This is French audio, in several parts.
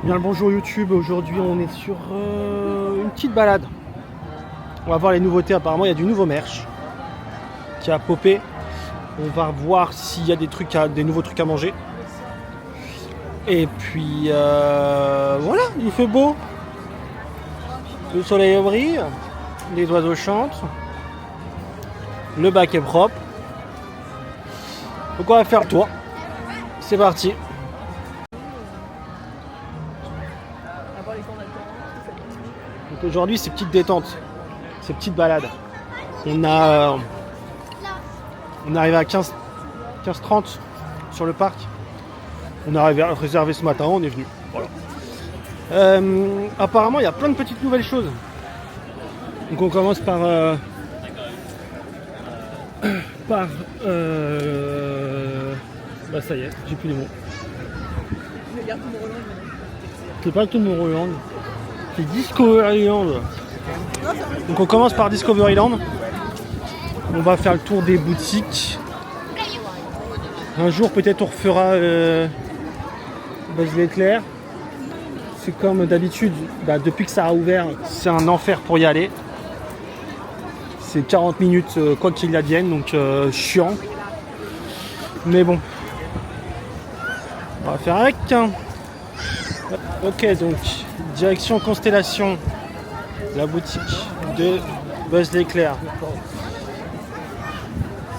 Bien le bonjour YouTube, aujourd'hui on est sur une petite balade. On va voir les nouveautés, apparemment il y a du nouveau merch qui a popé. On va voir s'il y a des nouveaux trucs à manger. Et puis voilà, il fait beau. Le soleil brille, les oiseaux chantent, le bac est propre. Donc on va faire le tour. C'est parti. Donc aujourd'hui c'est petite détente, c'est petite balade. On arrive à 15h30 sur le parc. On a réservé ce matin, on est venu. Voilà. Apparemment il y a plein de petites nouvelles choses. Donc on commence par bah ça y est, j'ai plus les mots. C'est pas Tomorrowland, c'est Discoveryland. Donc on commence par Discoveryland. On va faire le tour des boutiques. Un jour peut-être on refera Buzz l'éclair. C'est comme d'habitude, depuis que ça a ouvert, c'est un enfer pour y aller. C'est 40 minutes quoi qu'il advienne, donc chiant. Mais bon, on va faire avec. Ok, donc direction Constellation, la boutique de Buzz l'éclair.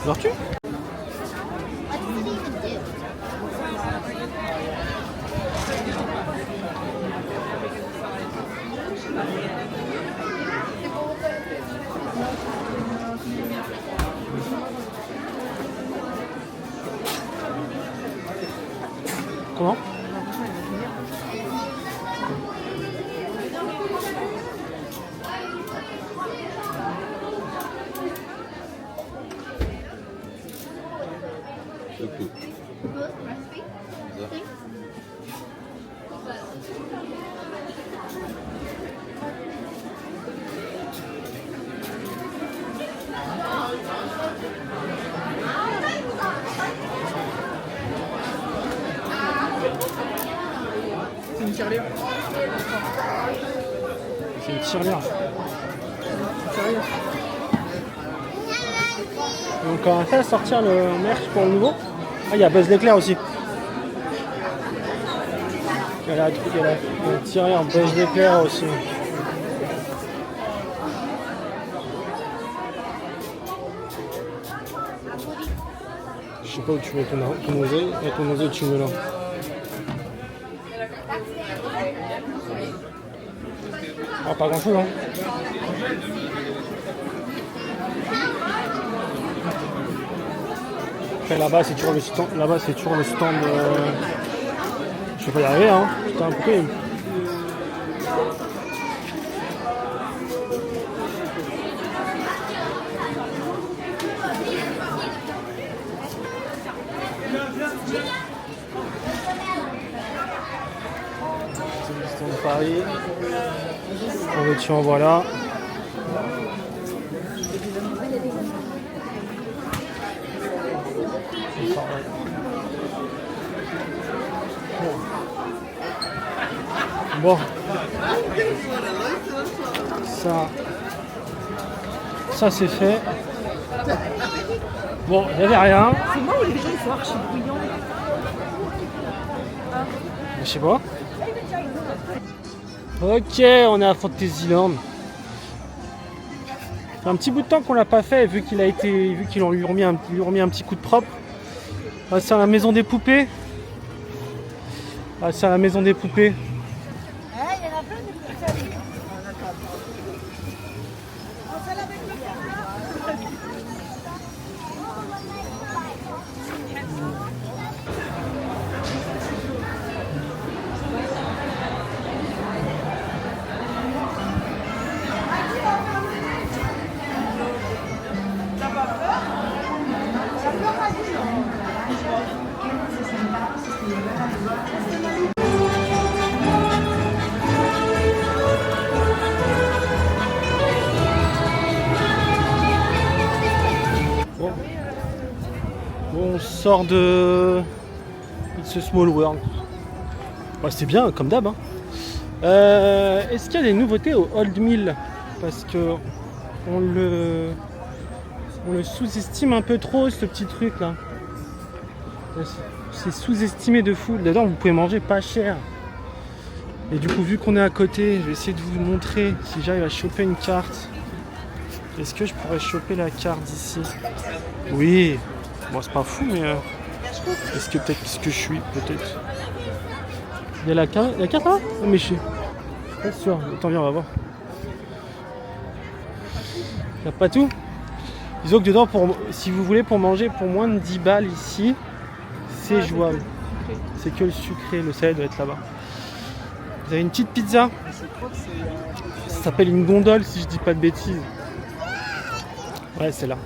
Vois-tu ? Comment ? C'est une tirelire. C'est une tirelire. Donc on va faire sortir le merch pour le nouveau. Ah, il y a Buzz l'éclair aussi. Il y a la tirelire Buzz l'éclair aussi. Je sais pas où tu mets ton osé. Et ton osé tu mets là. Ah, pas grand chose hein. Après là-bas c'est toujours le stand. Là-bas c'est toujours le stand. Je vais pas y arriver hein. Putain pourquoi il... C'est le stand de Paris. En veux-tu en voilà. Bon, ça c'est fait. Bon, il n'y avait rien. C'est moi ou les gens ils sont archi bruyants? Je sais pas. Ok, on est à Fantasyland. Ça fait un petit bout de temps qu'on l'a pas fait, vu qu'il lui remis un petit coup de propre. Ah, c'est à la maison des poupées. Ah, c'est à la maison des poupées. Il y en a plein de petites familles. On sort de It's a Small World. Bah, c'est bien, comme d'hab. Hein. Est-ce qu'il y a des nouveautés au Old Mill? Parce que on le sous-estime un peu trop, ce petit truc là. C'est sous-estimé de fou. Dedans, vous pouvez manger pas cher. Et du coup, vu qu'on est à côté, je vais essayer de vous montrer si j'arrive à choper une carte. Est-ce que je pourrais choper la carte d'ici? Oui. Bon, c'est pas fou, mais... est-ce que peut-être ce que je suis? Peut-être. Il y a la carte là? Oh, mais je suis pas sûr. Attends, viens, on va voir. Il n'y a pas tout. Disons que dedans, si vous voulez, pour manger pour moins de 10 balles ici, c'est jouable. C'est que le sucré, le salé doit être là-bas. Vous avez une petite pizza. Ça s'appelle une gondole si je dis pas de bêtises. Ouais, c'est là.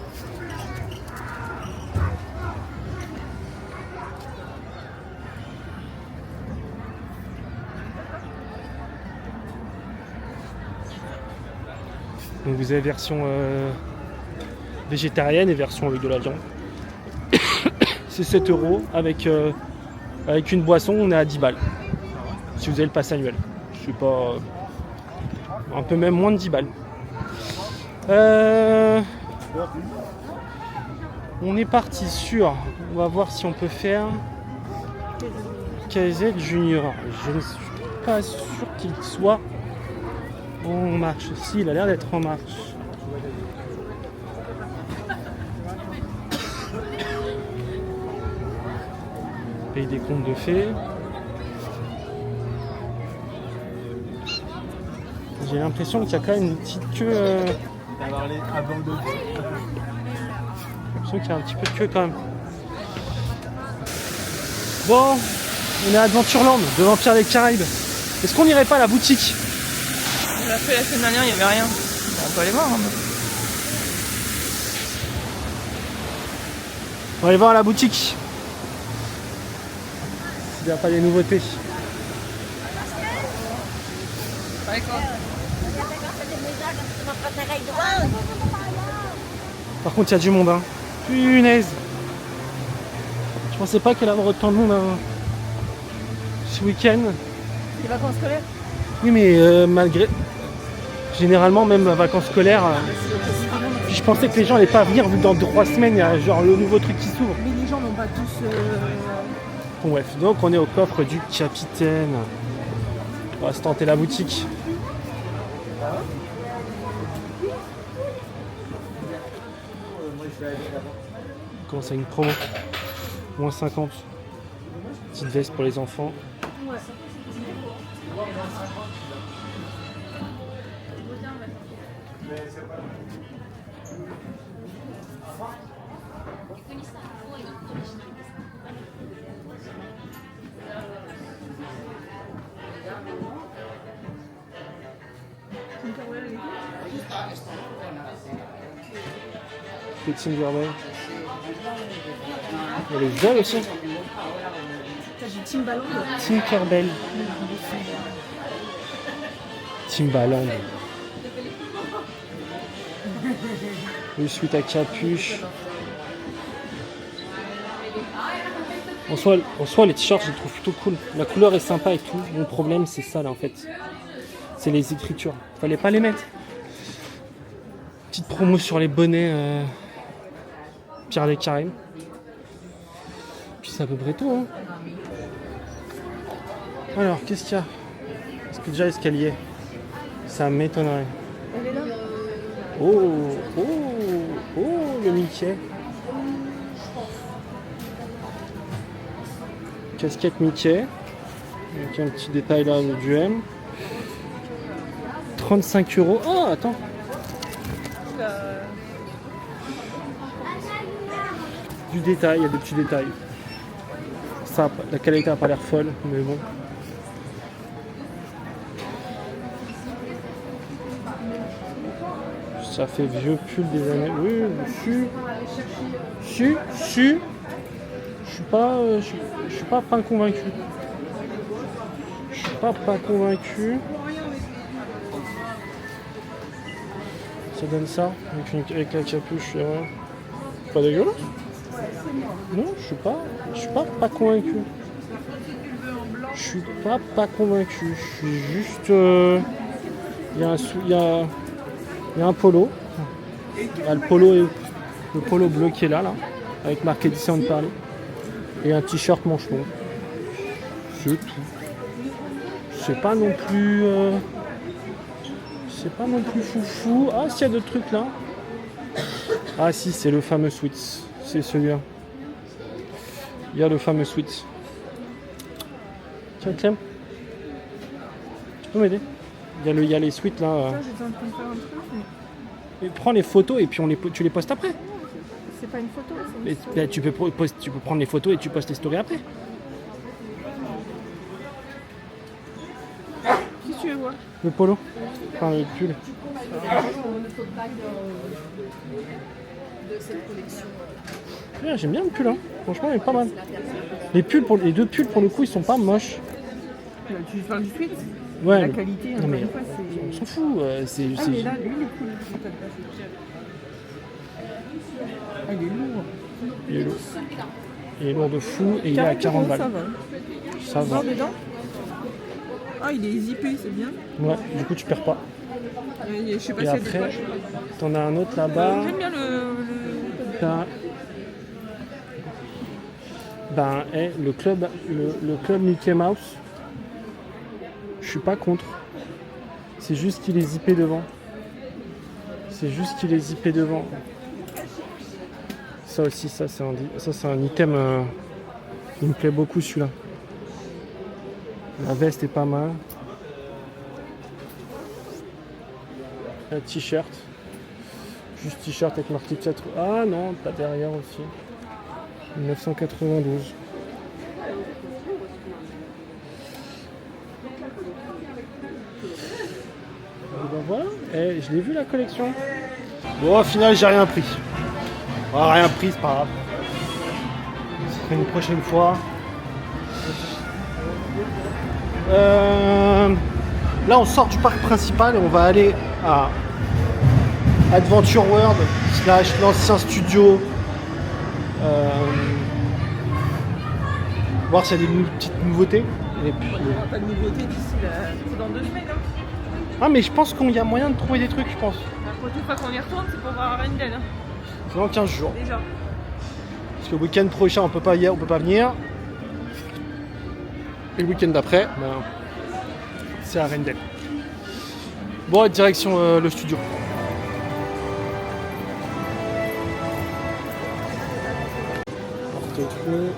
Donc vous avez version végétarienne et version avec de la viande. C'est 7 € avec une boisson, on est à 10 balles. Si vous avez le pass annuel. Je suis pas... un peu même moins de 10 balles. On est parti sur... On va voir si on peut faire... KZ Junior. Je ne suis pas sûr qu'il soit en marche. Si, il a l'air d'être en marche. Pays des contes de fées. J'ai l'impression qu'il y a quand même une petite queue. J'ai l'impression qu'il y a un petit peu de queue quand même. Bon, on est à Adventureland, devant Pierre des Caraïbes. Est-ce qu'on n'irait pas à la boutique? On l'a fait la semaine dernière, il n'y avait rien. Bon, on peut aller voir. Hein. On va aller voir à la boutique. S'il n'y a pas des nouveautés. Ouais, quoi. Par contre, il y a du monde. Hein. Punaise. Je pensais pas qu'il allait y avoir autant de monde ce week-end. Les vacances scolaires? Oui, mais malgré... Généralement, même vacances scolaires... je pensais que les gens n'allaient pas venir, vu que dans 3 semaines, il y a genre le nouveau truc qui s'ouvre. Mais les gens n'ont pas tous... Bon, bref, donc on est au coffre du capitaine. On va se tenter la boutique. On commence à une promo. Moins 50. Petite veste pour les enfants. Ouais. Les Timberway. Il y a les ailes aussi. T'as du Timbaland. Tinkerbell. Timbaland. Le suite à capuche. En soi, les t-shirts, je les trouve plutôt cool. La couleur est sympa et tout. Mon problème, c'est ça là en fait. C'est les écritures. Fallait pas les mettre. Petite promo sur les bonnets Pierre des Caraïbes. Puis c'est à peu près tout. Hein. Alors, qu'est-ce qu'il y a? Est-ce que déjà escalier? Ça m'étonnerait. Elle est là. Oh, le Mickey. Casquette Mickey. Avec un petit détail là du M. 35 €. Oh, attends. Du détail, il y a des petits détails. Ça, la qualité n'a pas l'air folle, mais bon. Ça fait vieux pull des années. Oui, je suis pas convaincu. Je suis pas convaincu. Ça donne ça avec la capuche. C'est pas dégueulasse. Non, je suis pas convaincu. Tu le veux en blanc Je suis pas convaincu. Je suis juste. Il y a un polo. Il y a le polo bleu qui est là, avec marqué Disneyland Paris. Et un t-shirt manche longue. C'est tout. C'est pas non plus. C'est pas non plus foufou. Ah, s'il y a d'autres trucs là. Ah, si, c'est le fameux Sweets. C'est celui-là. Il y a le fameux Sweets. Tiens, Clem. Tu peux m'aider? Il y a les suites là. J'ai besoin de faire un truc, mais Et prends les photos et puis tu les postes après. c'est pas une photo, c'est une Mais, story. tu peux prendre les photos et tu postes les stories après. Qui tu veux voir? Le polo. Enfin, le pull. Ouais, j'aime bien le pull, hein. Franchement, il est pas mal. Les deux pulls pour le coup, ils sont pas moches. Tu parles du suite? Ouais. La qualité, non, encore mais une fois, on c'est... s'en fout. Ah, mais là, lui, il est cool. Ah, il est lourd. Il est lourd. Il est lourd de fou et il est à 40 balles. Ça va. Ça va. Voir dedans? Ah, il est zippé, c'est bien. Ouais, du coup, tu perds pas. Je sais pas Et s'il y a des après, poches. t'en as un autre là-bas. J'aime bien le... Le club Mickey Mouse, je suis pas contre. C'est juste qu'il est zippé devant. Ça aussi, ça c'est un item. Il me plaît beaucoup celui-là. La veste est pas mal. Un t-shirt. Juste t-shirt avec marqué 4. Ah non, pas derrière aussi. 1992. Et ben voilà, je l'ai vu la collection. Bon, au final, j'ai rien pris. Rien pris, c'est pas grave. Ce sera une prochaine fois. Là, on sort du parc principal et on va aller à Adventure World / l'ancien studio. Voir s'il y a des petites nouveautés. Et puis... Il n'y aura pas de nouveauté d'ici là. C'est dans 2 semaines, hein. Ah, mais je pense qu'il y a moyen de trouver des trucs, je pense. La prochaine fois qu'on y retourne, c'est pour voir Arendelle, hein. C'est dans 15 jours. Déjà. Parce que le week-end prochain, on peut pas venir. Et le week-end d'après, c'est à Arendelle. Bon, direction le studio. Porte-clés.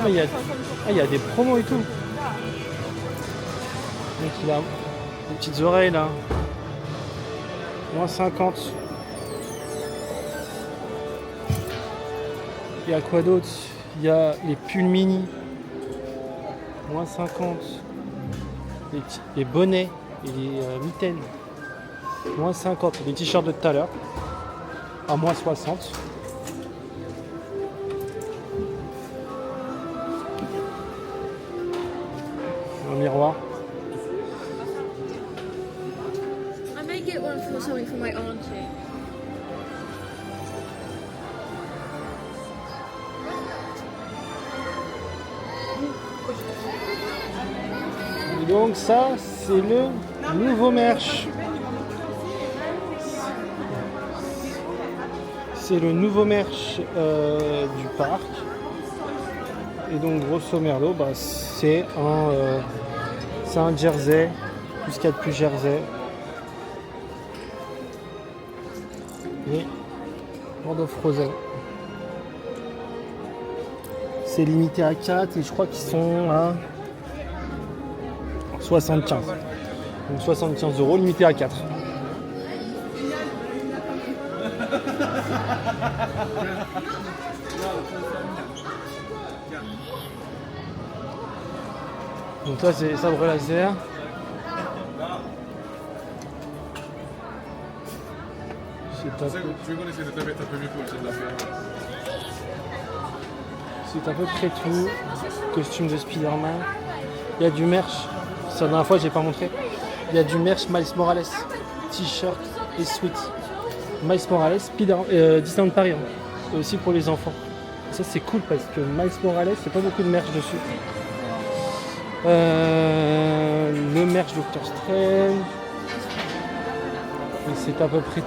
Ah, il y a des promos et tout. Donc il a des petites oreilles là. Moins 50. Il y a quoi d'autre? Il y a les pulls mini. Moins 50. Les bonnets et les mitaines. Moins 50. Les t-shirts de tout à l'heure. À moins 60. Un miroir. I may get one for something for my auntie. Et donc ça, c'est le nouveau merch. C'est le nouveau merch du parc. Et donc grosso merdo, c'est un jersey, tout ce qu'il y a de plus jersey. Et World of Frozen. C'est limité à 4 et je crois qu'ils sont à 75. Donc 75 €, limité à 4. Donc là c'est sabre laser. C'est à peu près tout. Costume de Spider-Man. Il y a du merch. C'est la dernière fois que j'ai pas montré. Il y a du merch Miles Morales, t-shirt et sweat. Miles Morales, Disneyland Paris. Hein. Et aussi pour les enfants. Ça c'est cool parce que Miles Morales, c'est pas beaucoup de merch dessus. Le merch Doctor Strange. Et c'est à peu près tout.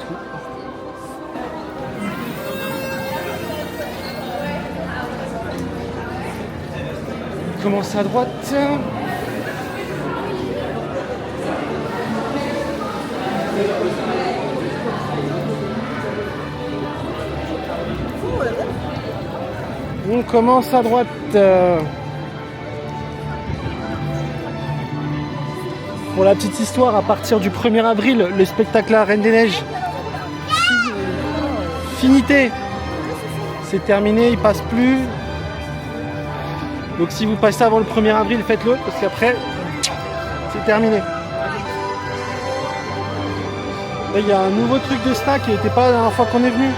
On commence à droite. On commence à droite. Pour la petite histoire, à partir du 1er avril, le spectacle à Reine des Neiges. Finité. C'est terminé, il passe plus. Donc si vous passez avant le 1er avril, faites-le, parce qu'après, c'est terminé. Là, il y a un nouveau truc de snack qui n'était pas la dernière fois qu'on est venu.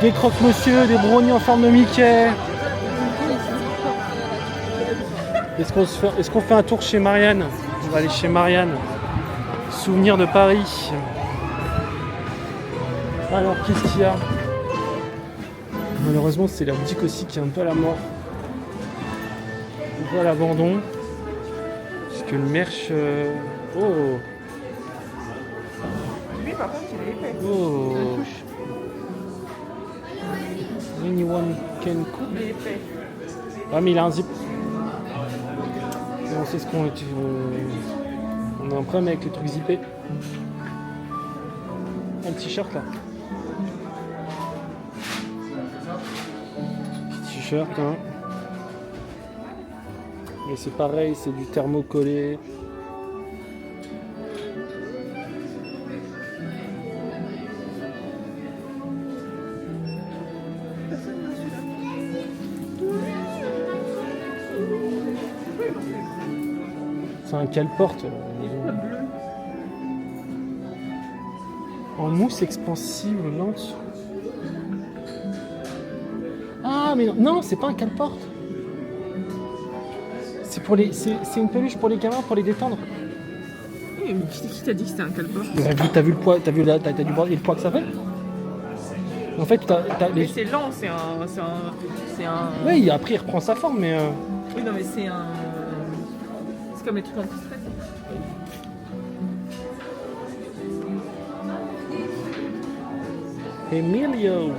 Des croque-monsieur, des brownies en forme de Mickey. Est-ce qu'on fait un tour chez Marianne? On va aller chez Marianne. Souvenir de Paris. Alors, qu'est-ce qu'il y a? Malheureusement, c'est la boutique aussi qui est un peu à la mort. On voit l'abandon. Parce que le merch... Oh! Lui, par contre, il est épais. Oh! Anyone can cook? Il est épais. Ah, mais il a un zip. Et on sait ce qu'on... On a un problème avec les trucs zippés. Un t-shirt là. T-shirt hein. Mais c'est pareil, c'est du thermocollé. C'est un cale-porte. En mousse expansive lente. Ah mais non, non c'est pas un cale-porte. C'est pour les, c'est une peluche pour les gamins pour les détendre. Oui, mais qui t'a dit que c'était un calport? T'as vu le poids, t'as vu le poids que ça fait? En fait, Mais c'est lent, c'est un. Oui, après il reprend sa forme, mais. Oui, non, mais c'est un. C'est comme les trucs en plus. Emilio.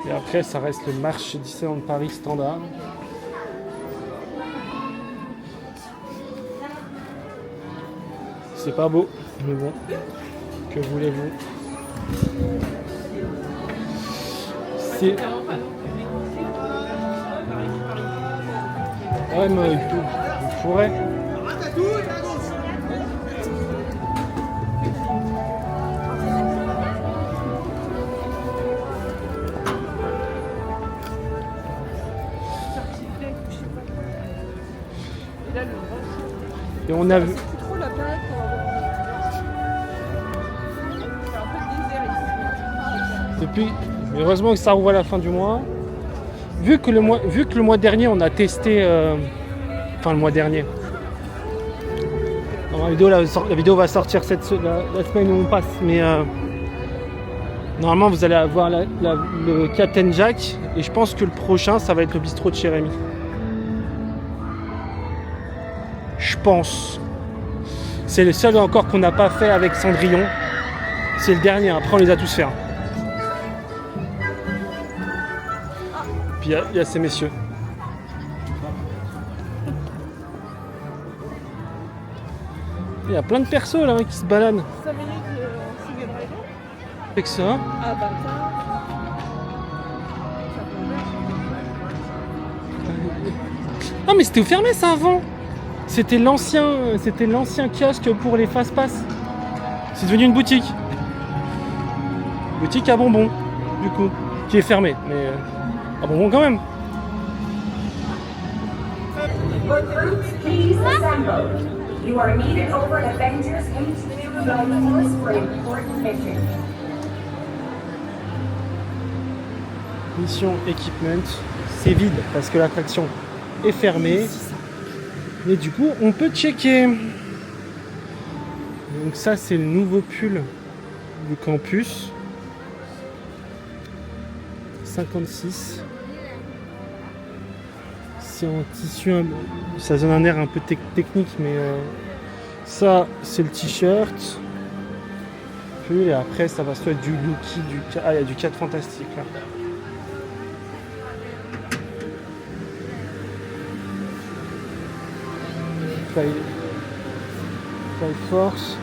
Et après, ça reste le marché Disneyland Paris standard. C'est pas beau, mais bon. Que voulez-vous? C'est... Ouais, mais il pourrait. Et on a vu... Trop la période pour avoir. C'est un peu de désert ici. Et puis, heureusement que ça rouvre à la fin du mois. Vu que le mois dernier, on a testé... Enfin, le mois dernier. Non, la vidéo va sortir la semaine où on passe. Mais normalement, vous allez avoir le Captain Jack. Et je pense que le prochain, ça va être le bistrot de chez Rémi. Je pense. C'est le seul encore qu'on n'a pas fait avec Cendrillon. C'est le dernier, après on les a tous fait. Puis il y a ces messieurs. Il y a plein de persos là qui se baladent. 5 minutes en Sugar Rider. Avec ça. Ah bah ça. Ah mais c'était fermé ça avant. C'était l'ancien kiosque pour les fast-pass. C'est devenu une boutique. Boutique à bonbons, du coup, qui est fermée, mais à bonbons quand même. Please assemble. You are needed over at Avengers HQ Force for important mission. Mission Equipment. C'est vide parce que l'attraction est fermée. Mais du coup, on peut checker. Donc ça, c'est le nouveau pull du campus. 56. C'est en tissu, ça donne un air un peu technique, mais ça, c'est le t-shirt. Et après, ça va soit être du Lucky, il y a du 4 Fantastique là. Fly Force.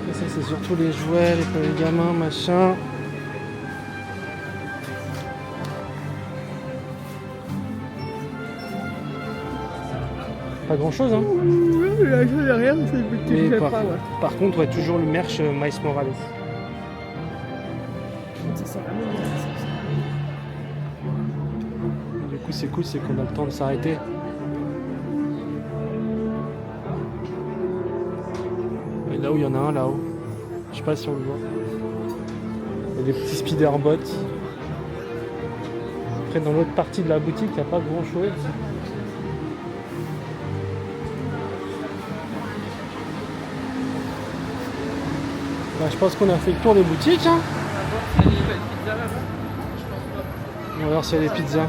Et ça, c'est surtout les jouets, les gamins, machin. Pas grand chose, hein. Mais par contre, ouais, toujours le merch Miles Morales. Du coup, c'est cool, c'est qu'on a le temps de s'arrêter. Et là où il y en a un, là-haut. Je sais pas si on le voit. Il y a des petits speederbots. Après, dans l'autre partie de la boutique, il n'y a pas grand chose. Bah, je pense qu'on a fait le tour des boutiques. Hein. On va voir s'il y a des pizzas.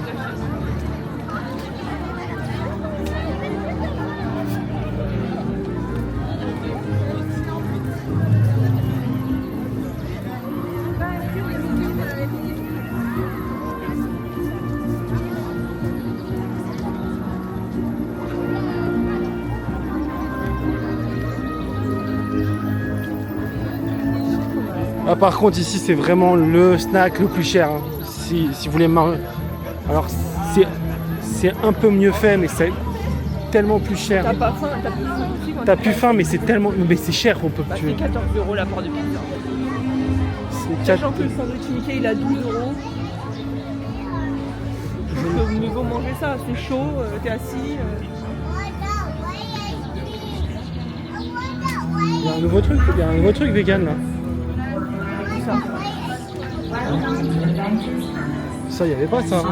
Ah, par contre, ici, c'est vraiment le snack le plus cher. Hein. Si vous voulez manger. Alors, c'est un peu mieux fait, mais c'est tellement plus cher. T'as pas faim, t'as plus faim aussi. T'as plus faim, mais c'est tellement. Mais c'est cher, on peut Bah, plus. c'est 14 € la part de pizza. C'est Sachant que le sandwich Mickey il a 12 €. Je trouve que mieux vaut manger ça, c'est chaud, t'es assis. Il y a un nouveau truc vegan là. Ça. Ça, il n'y avait pas ça.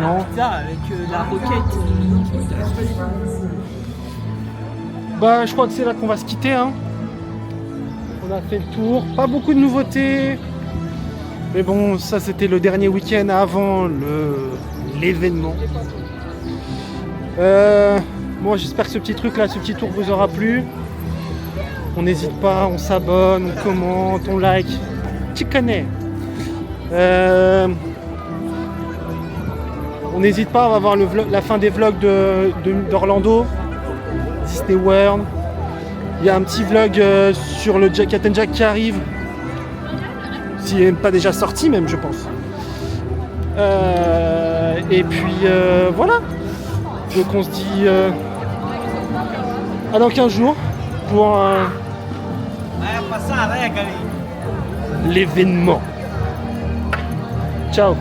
Non. Pizza avec la roquette. Bah, je crois que c'est là qu'on va se quitter. Hein. On a fait le tour. Pas beaucoup de nouveautés. Mais bon, ça c'était le dernier week-end avant l'événement. Bon, j'espère que ce petit truc là, ce petit tour vous aura plu. On n'hésite pas, on s'abonne, on commente, on like. Tu connais. On n'hésite pas, on va voir la fin des vlogs d'Orlando, Disney World. Il y a un petit vlog sur le Captain Jack qui arrive. S'il n'est pas déjà sorti même, je pense. Et puis voilà. Donc on se dit à dans 15 jours pour l'événement. Ciao.